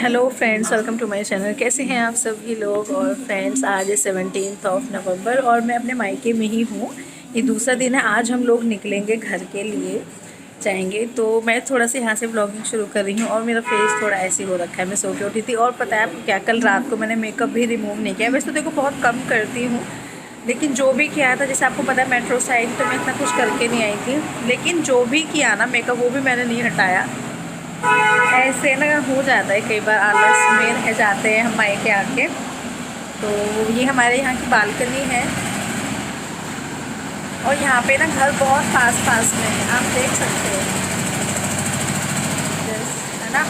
Hello friends, welcome to my channel. कैसे हैं आप सभी लोग। और फ्रेंड्स, आज है 17 नवंबर और मैं अपने मायके में ही हूँ। ये दूसरा दिन है। आज हम लोग निकलेंगे घर के लिए, जाएंगे। तो मैं थोड़ा सा यहाँ से ब्लॉगिंग शुरू कर रही हूँ और मेरा फेस थोड़ा ऐसे हो रखा है। मैं सो के उठी थी और पता है आपको क्या, कल रात को मैंने मेकअप भी रिमूव नहीं किया। वैसे तो देखो बहुत कम करती हूँ, लेकिन जो भी किया था, जैसे आपको पता है मेट्रो साइड तो मैं इतना कुछ करके नहीं आई थी, लेकिन जो भी किया ना मेकअप वो भी मैंने नहीं हटाया। ऐसे ना हो जाता है कई बार, आलस में रह जाते हैं हम मायके आके। तो ये हमारे यहाँ की बालकनी है और यहाँ पे ना घर बहुत पास पास में है, आप देख सकते हो, है ना।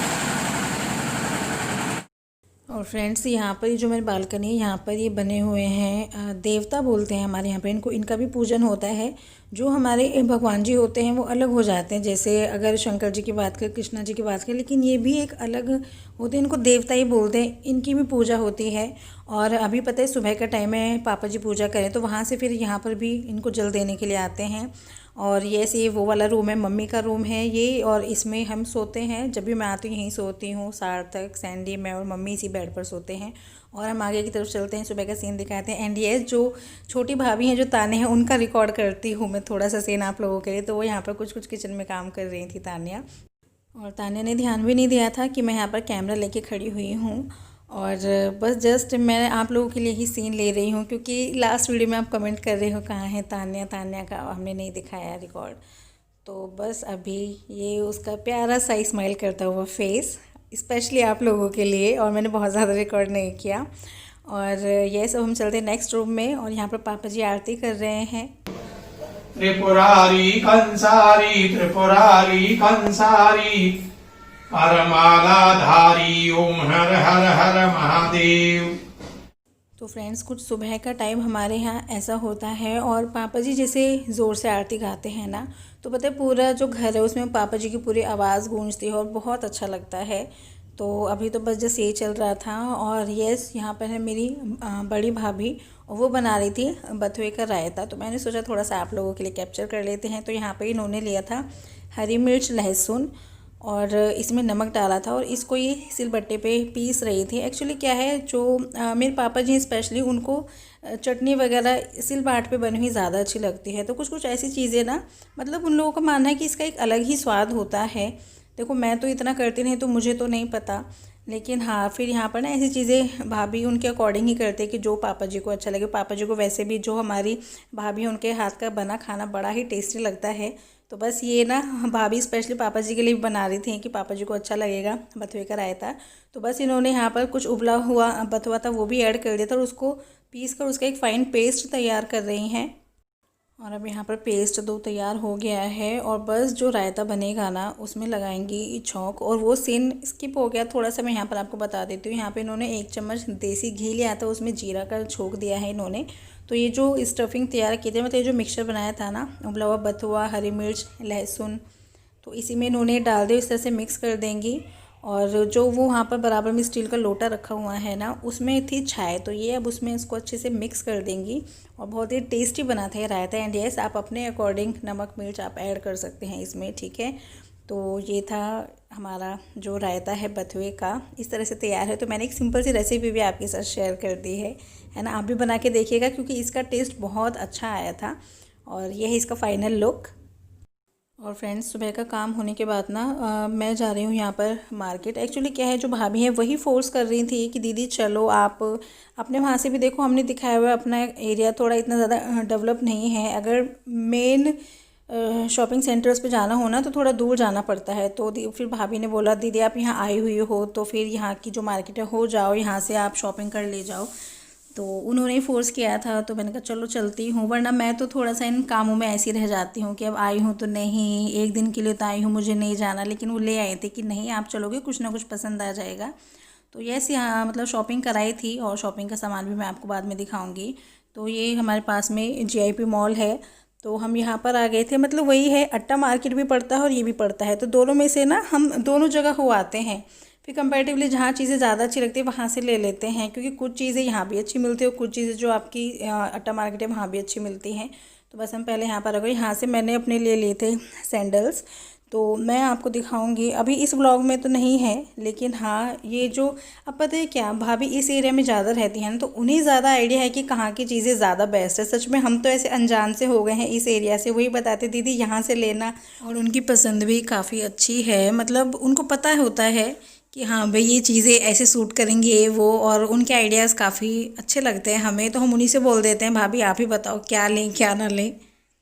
और फ्रेंड्स, यहाँ पर ये जो मेरी बालकनी है, यहाँ पर ये बने हुए हैं देवता बोलते हैं हमारे यहाँ पे इनको। इनका भी पूजन होता है। जो हमारे भगवान जी होते हैं वो अलग हो जाते हैं, जैसे अगर शंकर जी की बात करें, कृष्णा जी की बात करें, लेकिन ये भी एक अलग होते हैं। इनको देवता ही बोलते हैं। इनकी भी पूजा होती है। और अभी पता है सुबह का टाइम है, पापा जी पूजा करें तो वहाँ से फिर यहाँ पर भी इनको जल देने के लिए आते हैं। और ये ऐसे वो वाला रूम है, मम्मी का रूम है ये, और इसमें हम सोते हैं। जब भी मैं आती हूँ यहीं सोती हूँ। सार्थक, सैंडी, मैं और मम्मी इसी बेड पर सोते हैं। और हम आगे की तरफ चलते हैं, सुबह का सीन दिखाते हैं। एंड ये जो छोटी भाभी हैं, जो तान्या हैं, उनका रिकॉर्ड करती हूँ मैं थोड़ा सा सीन आप लोगों के लिए। तो वो यहाँ पर कुछ कुछ किचन में काम कर रही थी तान्या। और तान्या ने ध्यान भी नहीं दिया था कि मैं यहाँ पर कैमरा लेके खड़ी हुई हूँ। और बस जस्ट मैं आप लोगों के लिए ही सीन ले रही हूँ, क्योंकि लास्ट वीडियो में आप कमेंट कर रहे हो कहाँ है तान्या, तान्या का हमने नहीं दिखाया रिकॉर्ड। तो बस अभी ये उसका प्यारा सा स्माइल करता हुआ फेस स्पेशली आप लोगों के लिए, और मैंने बहुत ज़्यादा रिकॉर्ड नहीं किया। और ये सब हम चलते हैं नेक्स्ट रूम में, और यहाँ पर पापा जी आरती कर रहे हैं। त्रिपुरारी कंसारी त्रिपुरारी कंसारी परमालाधारी ओम हर हर हर महादेव। तो फ्रेंड्स, कुछ सुबह का टाइम हमारे यहाँ ऐसा होता है, और पापा जी जैसे ज़ोर से आरती गाते हैं ना, तो पता है पूरा जो घर है उसमें पापा जी की पूरी आवाज़ गूंजती है और बहुत अच्छा लगता है। तो अभी तो बस जैसे ये चल रहा था। और यस, यहाँ पर है मेरी बड़ी भाभी, और वो बना रही थी बथुए का रायता। तो मैंने सोचा थोड़ा सा आप लोगों के लिए कैप्चर कर लेते हैं। तो यहाँ पर इन्होंने लिया था हरी मिर्च, लहसुन, और इसमें नमक डाला था, और इसको ये सिलबट्टे पे पीस रही थी। एक्चुअली क्या है, जो मेरे पापा जी स्पेशली, उनको चटनी वगैरह सिलबाट पे बनी हुई ज़्यादा अच्छी लगती है। तो कुछ कुछ ऐसी चीज़ें ना, मतलब उन लोगों का मानना है कि इसका एक अलग ही स्वाद होता है। देखो मैं तो इतना करती नहीं, तो मुझे तो नहीं पता, लेकिन हाँ, फिर यहाँ पर ना ऐसी चीज़ें भाभी उनके अकॉर्डिंग ही करते हैं कि जो पापा जी को अच्छा लगे। पापा जी को वैसे भी जो हमारी भाभी है उनके हाथ का बना खाना बड़ा ही टेस्टी लगता है। तो बस ये ना भाभी स्पेशली पापा जी के लिए बना रही थी कि पापा जी को अच्छा लगेगा बथुए का रायता। तो बस इन्होंने यहाँ पर कुछ उबला हुआ बथुआ था वो भी ऐड कर दिया था, और उसको पीस कर उसका एक फ़ाइन पेस्ट तैयार कर रही हैं। और अब यहाँ पर पेस्ट दो तैयार हो गया है, और बस जो रायता बनेगा ना उसमें लगाएंगी छौंक। और वो सीन स्किप हो गया थोड़ा सा, मैं यहाँ पर आपको बता देती हूँ। यहाँ पे इन्होंने 1 चम्मच देसी घी लिया था, उसमें जीरा का छोंक दिया है इन्होंने। तो ये जो स्टफिंग तैयार की थी, मतलब ये जो मिक्सचर बनाया था ना, उबला हुआ बथुआ, हरी मिर्च, लहसुन, तो इसी में इन्होंने डाल दिया, इस तरह से मिक्स कर देंगी। और जो वो वहाँ पर बराबर में स्टील का लोटा रखा हुआ है ना, उसमें थी छाय, तो ये अब उसमें इसको अच्छे से मिक्स कर देंगी। और बहुत ही टेस्टी बना था ये रायता। एंड यस, आप अपने अकॉर्डिंग नमक मिर्च आप ऐड कर सकते हैं इसमें, ठीक है। तो ये था हमारा जो रायता है बथुए का, इस तरह से तैयार है। तो मैंने एक सिंपल सी रेसिपी भी आपके साथ शेयर कर दी है ना। आप भी बना के देखिएगा, क्योंकि इसका टेस्ट बहुत अच्छा आया था। और यह है इसका फाइनल लुक। और फ्रेंड्स, सुबह का काम होने के बाद ना मैं जा रही हूँ यहाँ पर मार्केट। एक्चुअली क्या है, जो भाभी है वही फोर्स कर रही थी कि दीदी चलो आप अपने वहाँ से भी देखो, हमने दिखाया हुआ अपना एरिया थोड़ा इतना ज़्यादा डेवलप नहीं है। अगर मेन शॉपिंग सेंटर्स पे जाना हो ना तो थोड़ा दूर जाना पड़ता है। तो फिर भाभी ने बोला दीदी आप यहाँ आई हुई हो तो फिर यहाँ की जो मार्केट है हो जाओ, यहाँ से आप शॉपिंग कर ले जाओ। तो उन्होंने ही फ़ोर्स किया था, तो मैंने कहा चलो चलती हूँ। वरना मैं तो थोड़ा सा इन कामों में ऐसी रह जाती हूँ कि अब आई हूँ तो नहीं, एक दिन के लिए तो आई हूँ, मुझे नहीं जाना। लेकिन वो ले आए थे कि नहीं आप चलोगे, कुछ ना कुछ पसंद आ जाएगा। तो यस, यहाँ मतलब शॉपिंग कराई थी, और शॉपिंग का सामान भी मैं आपको बाद में दिखाऊँगी। तो ये हमारे पास में GIP मॉल है, तो हम यहाँ पर आ गए थे। मतलब वही है, अट्टा मार्केट भी पड़ता है और ये भी पड़ता है, तो दोनों में से ना हम दोनों जगह हो आते हैं। फिर कंपैरेटिवली जहाँ चीज़ें ज़्यादा अच्छी लगती है वहाँ से ले लेते हैं, क्योंकि कुछ चीज़ें यहाँ भी अच्छी मिलती है और कुछ चीज़ें जो आपकी अट्टा मार्केट है वहाँ भी अच्छी मिलती हैं। तो बस हम पहले यहाँ पर आ गए। यहाँ से मैंने अपने लिए लिए थे सैंडल्स। तो मैं आपको दिखाऊंगी। अभी इस व्लॉग में तो नहीं है, लेकिन हाँ ये जो, अब पता है क्या, भाभी इस एरिया में ज़्यादा रहती हैं ना, तो उन्हें ज़्यादा आइडिया है कि कहाँ की चीज़ें ज़्यादा बेस्ट है। सच में हम तो ऐसे अनजान से हो गए हैं इस एरिया से, वही बताते दीदी यहाँ से लेना। और उनकी पसंद भी काफ़ी अच्छी है, मतलब उनको पता होता है कि हाँ भाई ये चीज़ें ऐसे सूट करेंगी ये वो, और उनके आइडियाज़ काफ़ी अच्छे लगते हैं हमें, तो हम उन्हीं से बोल देते हैं भाभी आप ही बताओ क्या लें क्या ना लें,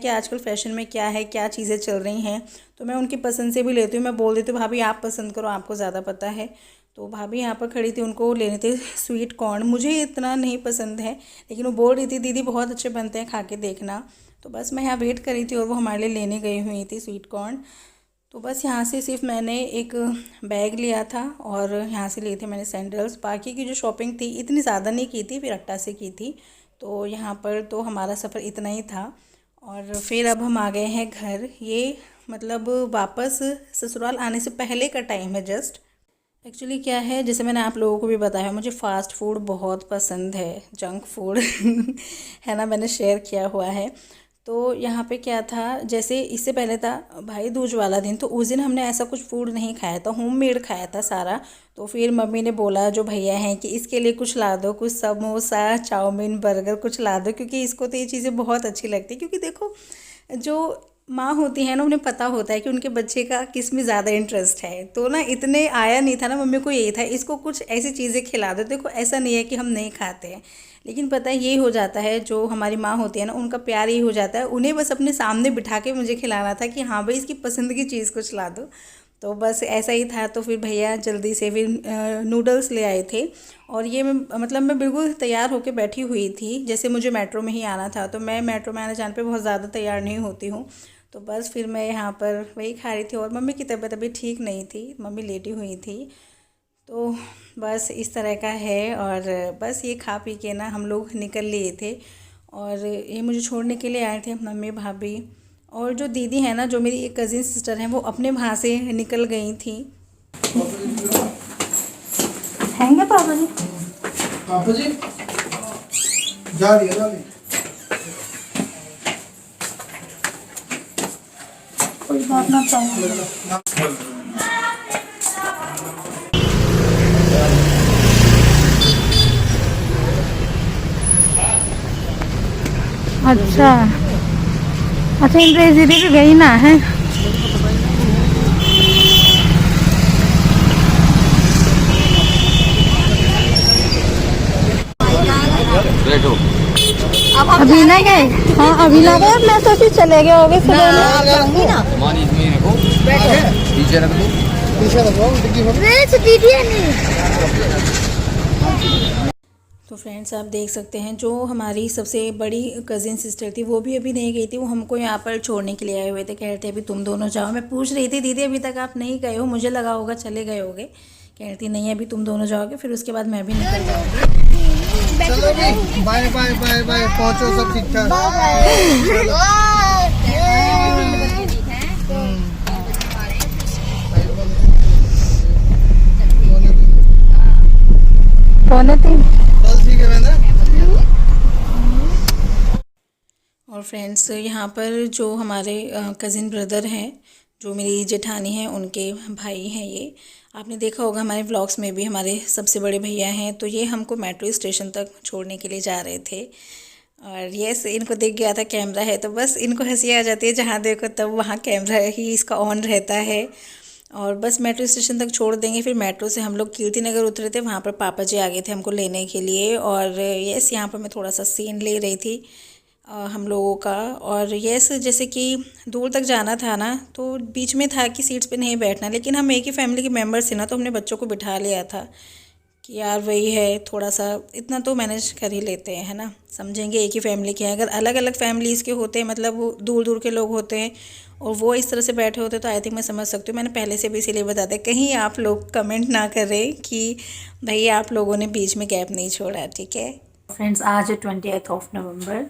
कि आजकल फैशन में क्या है, क्या चीज़ें चल रही हैं। तो मैं उनकी पसंद से भी लेती हूँ, मैं बोल देती हूँ भाभी आप पसंद करो, आपको ज़्यादा पता है। तो भाभी यहाँ पर खड़ी थी, उनको लेने थे स्वीट कॉर्न, मुझे इतना नहीं पसंद है, लेकिन वो बोल रही थी दीदी बहुत अच्छे बनते हैं खा के देखना। तो बस मैं यहाँ वेट कर रही थी और वो हमारे लिए लेने गई हुई थी स्वीट कॉर्न। तो बस यहाँ से सिर्फ मैंने एक बैग लिया था और यहाँ से लिए थे मैंने सैंडल्स। बाकी की जो शॉपिंग थी इतनी ज़्यादा नहीं की थी, फिर अट्टा से की थी। तो यहाँ पर तो हमारा सफ़र इतना ही था। और फिर अब हम आ गए हैं घर। ये मतलब वापस ससुराल आने से पहले का टाइम है जस्ट। एक्चुअली क्या है, जैसे मैंने आप लोगों को भी बताया, मुझे फ़ास्ट फूड बहुत पसंद है, जंक फूड है ना, मैंने शेयर किया हुआ है। तो यहाँ पे क्या था, जैसे इससे पहले था भाई दूज वाला दिन, तो उस दिन हमने ऐसा कुछ फूड नहीं खाया था, होममेड खाया था सारा। तो फिर मम्मी ने बोला जो भैया हैं कि इसके लिए कुछ ला दो, कुछ समोसा चाउमीन बर्गर कुछ ला दो, क्योंकि इसको तो ये चीज़ें बहुत अच्छी लगती है। क्योंकि देखो जो माँ होती है ना, उन्हें पता होता है कि उनके बच्चे का किस में ज़्यादा इंटरेस्ट है। तो ना इतने आया नहीं था ना, मम्मी को यही था इसको कुछ ऐसी चीज़ें खिला दो। देखो ऐसा नहीं है कि हम नहीं खाते हैं, लेकिन पता है ये हो जाता है, जो हमारी माँ होती है ना उनका प्यार ये हो जाता है, उन्हें बस अपने सामने बिठा के मुझे खिलाना था कि हाँ भाई इसकी पसंद की चीज़ कुछ ला दो। तो बस ऐसा ही था। तो फिर भैया जल्दी से फिर नूडल्स ले आए थे। और ये मैं बिल्कुल तैयार होके बैठी हुई थी, जैसे मुझे मेट्रो में ही आना था। तो मैं मेट्रो में आने जाने पे बहुत ज़्यादा तैयार नहीं होती हूँ। तो बस फिर मैं यहाँ पर वही खा रही थी, और मम्मी की तबीयत अभी ठीक नहीं थी, मम्मी लेटी हुई थी। तो बस इस तरह का है। और बस ये खा पी के ना हम लोग निकल लिए थे। और ये मुझे छोड़ने के लिए आए थे मम्मी भाभी। और जो दीदी है ना, जो मेरी एक कज़िन सिस्टर हैं, वो अपने वहाँ से निकल गई थी। हैंगे पापा जी, पापा जी जा रही है कोई बात ना पाऊँ। अच्छा अच्छा, इंद्रेजी भी गई ना है। अभी ना गए? हाँ अभी ना गए, मैं सोची चले गए होगे सब तो फ्रेंड्स आप देख सकते हैं, जो हमारी सबसे बड़ी कज़िन सिस्टर थी वो भी अभी नहीं गई थी। वो हमको यहाँ पर छोड़ने के लिए आए हुए थे, कह रहे थे अभी तुम दोनों जाओ। मैं पूछ रही थी दीदी अभी तक आप नहीं गए हो, मुझे लगा होगा चले गए होगे। कह रही थी नहीं अभी तुम दोनों जाओगे, फिर उसके बाद मैं भी निकल जाऊँगी। चलो जी, बाय बाय बाय बाय, पहुंचो सब ठीक ठाक। पौने 3 ठीक है ना। और फ्रेंड्स यहाँ पर जो हमारे कज़िन ब्रदर हैं, जो मेरी जेठानी हैं, उनके भाई हैं ये। आपने देखा होगा हमारे व्लॉग्स में भी, हमारे सबसे बड़े भैया हैं। तो ये हमको मेट्रो स्टेशन तक छोड़ने के लिए जा रहे थे। और यस, इनको देख गया था कैमरा है, तो बस इनको हंसी आ जाती है, जहाँ देखो तब वहाँ कैमरा ही इसका ऑन रहता है। और बस मेट्रो स्टेशन तक छोड़ देंगे। फिर मेट्रो से हम लोग कीर्ति नगर उतरे थे, वहाँ पर पापा जी आ गए थे हमको लेने के लिए। और यस, यहाँ पर मैं थोड़ा सा सीन ले रही थी हम लोगों का। और यस, जैसे कि दूर तक जाना था ना, तो बीच में था कि सीट्स पे नहीं बैठना, लेकिन हम एक ही फैमिली के मेंबर्स थे ना, तो हमने बच्चों को बिठा लिया था कि यार वही है, थोड़ा सा इतना तो मैनेज कर ही लेते हैं, है ना। समझेंगे एक ही फैमिली के हैं। अगर अलग अलग फैमिलीज़ के होते हैं, मतलब दूर दूर के लोग होते हैं, और वो इस तरह से बैठे होते, तो आई थिंक मैं समझ सकती हूँ। मैंने पहले से भी इसीलिए बता दिया, कहीं आप लोग कमेंट ना करें कि भैया आप लोगों ने बीच में गैप नहीं छोड़ा, ठीक है। फ्रेंड्स आज है 28 नवंबर,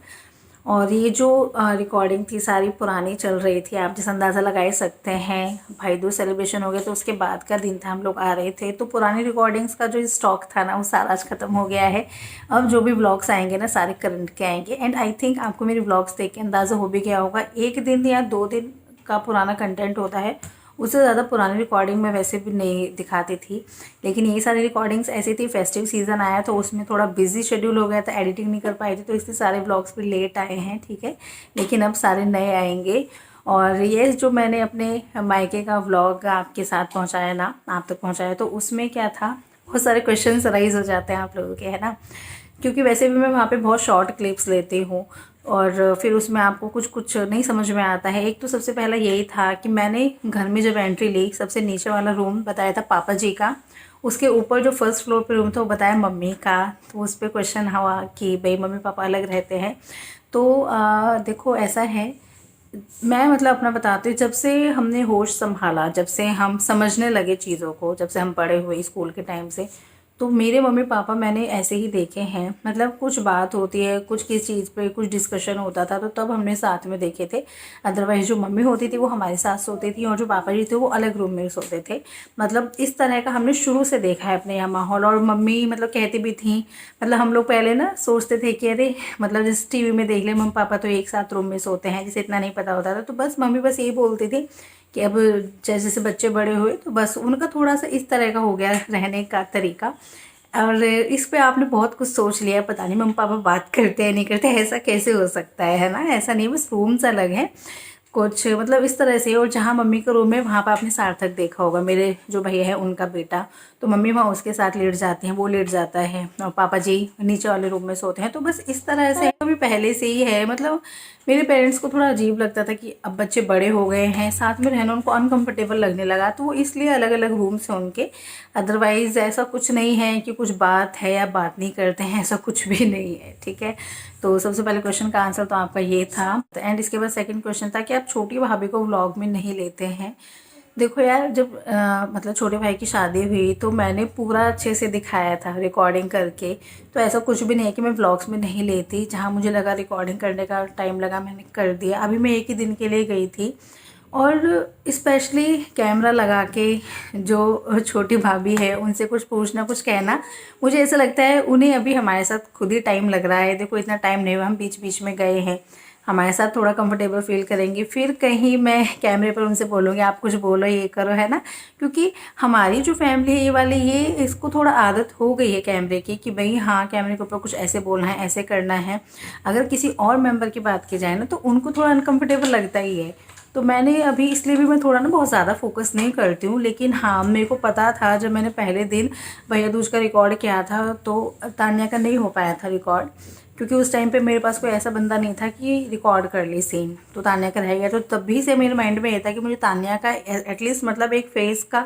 और ये जो रिकॉर्डिंग थी सारी पुरानी चल रही थी। आप जिस अंदाज़ा लगा ही सकते हैं, भाई दूज सेलिब्रेशन हो गया तो उसके बाद का दिन था, हम लोग आ रहे थे। तो पुरानी रिकॉर्डिंग्स का जो स्टॉक था ना, वो सारा आज ख़त्म हो गया है। अब जो भी व्लॉग्स आएंगे ना, सारे करंट के आएंगे। एंड आई थिंक आपको मेरी व्लॉग्स देख के अंदाज़ा हो भी गया होगा, 1 दिन या 2 दिन का पुराना कंटेंट होता है, उससे ज़्यादा पुरानी रिकॉर्डिंग मैं वैसे भी नहीं दिखाती थी, लेकिन ये सारी रिकॉर्डिंग्स ऐसी थी, फेस्टिव सीज़न आया तो उसमें थोड़ा बिजी शेड्यूल हो गया था, एडिटिंग नहीं कर पाई थी, तो इसलिए सारे व्लॉग्स भी लेट आए हैं, ठीक है। लेकिन अब सारे नए आएंगे। और ये जो मैंने अपने मायके का व्लॉग आपके साथ पहुँचाया ना, आप तक पहुँचाया, तो उसमें क्या था, बहुत सारे क्वेश्चंस राइज हो जाते हैं आप लोगों के, है ना, क्योंकि वैसे भी मैं वहाँ पे बहुत शॉर्ट क्लिप्स लेती हूँ और फिर उसमें आपको कुछ कुछ नहीं समझ में आता है। एक तो सबसे पहला यही था कि मैंने घर में जब एंट्री ली, सबसे नीचे वाला रूम बताया था पापा जी का, उसके ऊपर जो फर्स्ट फ्लोर पे रूम था वो बताया मम्मी का। तो उस पर क्वेश्चन हुआ कि भाई मम्मी पापा अलग रहते हैं। तो देखो ऐसा है, मैं मतलब अपना बताती हूँ, जब से हमने होश संभाला, जब से हम समझने लगे चीज़ों को, जब से हम बड़े हुए स्कूल के टाइम से, तो मेरे मम्मी पापा मैंने ऐसे ही देखे हैं। मतलब कुछ बात होती है, कुछ किस चीज़ पे कुछ डिस्कशन होता था तो तब हमने साथ में देखे थे। अदरवाइज़ जो मम्मी होती थी वो हमारे साथ सोती थी और जो पापा जी थे वो अलग रूम में सोते थे। मतलब इस तरह का हमने शुरू से देखा है अपने यहाँ माहौल। और मम्मी मतलब कहती भी थी, मतलब हम लोग पहले ना सोचते थे कि अरे मतलब जैसे टीवी में देख ले मम्मी पापा तो एक साथ रूम में सोते हैं, जिसे इतना नहीं पता होता था। तो बस मम्मी बस यही बोलती थी कि अब जैसे जैसे बच्चे बड़े हुए तो बस उनका थोड़ा सा इस तरह का हो गया रहने का तरीका। और इस पे आपने बहुत कुछ सोच लिया, पता नहीं मम्मी पापा बात करते हैं नहीं करते, ऐसा कैसे हो सकता है ना। ऐसा नहीं, बस रूम्स अलग हैं कुछ, मतलब इस तरह से। और जहाँ मम्मी का रूम है वहाँ पर आपने सार्थक देखा होगा, मेरे जो भैया है उनका बेटा, तो मम्मी वहाँ उसके साथ लेट जाती हैं, वो लेट जाता है और पापा जी नीचे वाले रूम में सोते हैं। तो बस इस तरह से अभी पहले से ही है। मतलब मेरे पेरेंट्स को थोड़ा अजीब लगता था कि अब बच्चे बड़े हो गए हैं, साथ में रहना उनको अनकंफर्टेबल लगने लगा, तो वो इसलिए अलग अलग रूम्स हैं उनके। अदरवाइज़ ऐसा कुछ नहीं है कि कुछ बात है या बात नहीं करते हैं, ऐसा कुछ भी नहीं है, ठीक है। तो सबसे पहले क्वेश्चन का आंसर तो आपका ये था। एंड इसके बाद सेकंड क्वेश्चन था कि आप छोटी भाभी को व्लॉग में नहीं लेते हैं। देखो यार, जब मतलब छोटे भाई की शादी हुई तो मैंने पूरा अच्छे से दिखाया था रिकॉर्डिंग करके। तो ऐसा कुछ भी नहीं है कि मैं व्लॉग्स में नहीं लेती, जहाँ मुझे लगा रिकॉर्डिंग करने का टाइम लगा मैंने कर दिया। अभी मैं एक ही दिन के लिए गई थी और स्पेशली कैमरा लगा के जो छोटी भाभी है उनसे कुछ पूछना कुछ कहना, मुझे ऐसा लगता है उन्हें अभी हमारे साथ खुद ही टाइम लग रहा है। देखो इतना टाइम नहीं हुआ, हम बीच बीच में गए हैं, हमारे साथ थोड़ा कंफर्टेबल फील करेंगी, फिर कहीं मैं कैमरे पर उनसे बोलूँगी आप कुछ बोलो ये करो, है ना। क्योंकि हमारी जो फैमिली है ये वाली, ये इसको थोड़ा आदत हो गई है कैमरे की कि भाई हाँ कैमरे के ऊपर कुछ ऐसे बोलना है, ऐसे करना है। अगर किसी और मेंबर की बात की जाए ना तो उनको थोड़ा अनकम्फर्टेबल लगता ही है। तो मैंने अभी इसलिए भी मैं थोड़ा ना बहुत ज़्यादा फोकस नहीं करती हूँ। लेकिन हाँ मेरे को पता था, जब मैंने पहले दिन भैया दूज का रिकॉर्ड किया था तो तान्या का नहीं हो पाया था रिकॉर्ड, क्योंकि उस टाइम पे मेरे पास कोई ऐसा बंदा नहीं था कि रिकॉर्ड कर ली सीन, तो तान्या का रह गया। तो तभी से मेरे माइंड में ये था कि मुझे तान्या का एटलीस्ट मतलब एक फेस का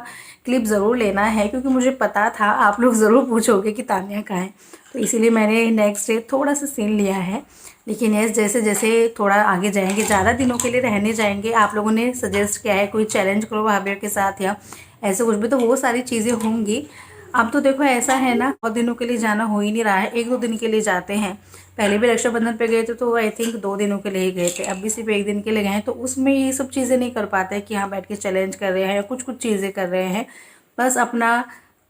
क्लिप ज़रूर लेना है, क्योंकि मुझे पता था आप लोग ज़रूर पूछोगे कि तान्या कहाँ है। तो इसीलिए मैंने नेक्स्ट डे थोड़ा सा सीन लिया है। लेकिन यस, जैसे जैसे थोड़ा आगे जाएंगे, ज़्यादा दिनों के लिए रहने जाएंगे, आप लोगों ने सजेस्ट किया है कोई चैलेंज करो भाभियों के साथ या ऐसे कुछ भी, तो वो सारी चीज़ें होंगी। अब तो देखो ऐसा है ना, बहुत दिनों के लिए जाना हो ही नहीं रहा है, 1-2 दिन के लिए जाते हैं। पहले भी रक्षाबंधन पे गए थे तो आई थिंक 2 दिनों के लिए ही गए थे, अब भी सिर्फ 1 दिन के लिए गए हैं। तो उसमें ये सब चीज़ें नहीं कर पाते कि हाँ बैठ के चैलेंज कर रहे हैं या कुछ कुछ चीज़ें कर रहे हैं। बस अपना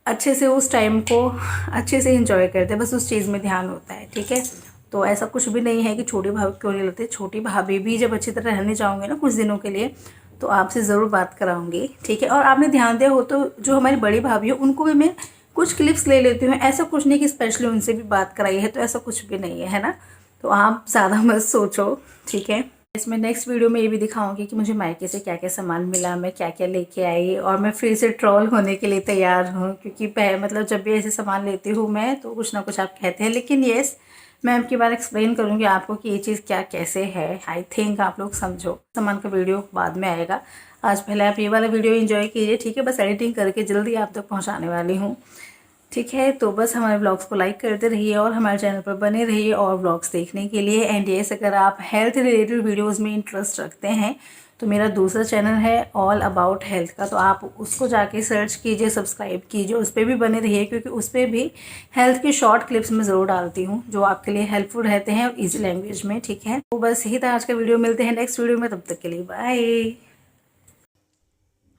अच्छे से उस टाइम को अच्छे से इंजॉय करते हैं, बस उस चीज़ में ध्यान होता है, ठीक है। तो ऐसा कुछ भी नहीं है कि छोटी भाभी क्यों नहीं लगती। छोटी भाभी भी जब अच्छी तरह रहने जाओगे ना कुछ दिनों के लिए तो आपसे ज़रूर बात कराऊंगी, ठीक है। और आपने ध्यान दिया हो तो जो हमारी बड़ी भाभी है उनको भी मैं कुछ क्लिप्स ले लेती हूँ, ऐसा कुछ नहीं कि स्पेशली उनसे भी बात कराई है, तो ऐसा कुछ भी नहीं है ना। तो आप ज़्यादा मत सोचो, ठीक है। इसमें नेक्स्ट वीडियो में ये भी दिखाऊंगी कि मुझे मायके से क्या क्या सामान मिला, मैं क्या क्या लेके आई, और मैं फिर से ट्रोल होने के लिए तैयार हूँ, क्योंकि मतलब जब भी ऐसे सामान लेती हूँ मैं तो कुछ ना कुछ आप कहते हैं। लेकिन येस, मैं आपकी बार एक्सप्लेन करूँगी आपको कि ये चीज़ क्या कैसे है। आई थिंक आप लोग समझो। सामान का वीडियो बाद में आएगा, आज पहले आप ये वाला वीडियो एंजॉय कीजिए, ठीक है। बस एडिटिंग करके जल्दी आप तक पहुँचाने वाली हूँ, ठीक है। तो बस हमारे व्लॉग्स को लाइक करते रहिए और हमारे चैनल पर बने रहिए और व्लॉग्स देखने के लिए। एंड येस, अगर आप हेल्थ रिलेटेड वीडियोस में इंटरेस्ट रखते हैं तो मेरा दूसरा चैनल है ऑल अबाउट हेल्थ का, तो आप उसको जाके सर्च कीजिए, सब्सक्राइब कीजिए, उस पर भी बने रहिए, क्योंकि उस पर भी हेल्थ की शॉर्ट क्लिप्स मैं ज़रूर डालती हूँ जो आपके लिए हेल्पफुल रहते हैं और ईजी लैंग्वेज में, ठीक है। तो बस यही था आज का वीडियो, मिलते हैं नेक्स्ट वीडियो में, तब तक के लिए बाय।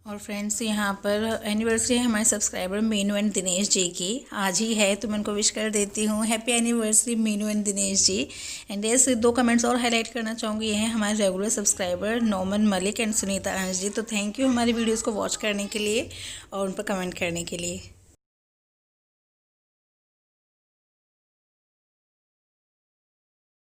और फ्रेंड्स यहाँ पर एनिवर्सरी है हमारे सब्सक्राइबर मीनू एंड दिनेश जी की, आज ही है, तो मैं उनको विश कर देती हूँ happy anniversary Meenu and Dinesh ji. And yes 2 comments और हाईलाइट करना चाहूँगी, ये हैं हमारे regular subscriber Noman Malik and Sunita Ansh ji. तो थैंक यू हमारी वीडियोज़ को वॉच करने के लिए और उन पर कमेंट करने के लिए।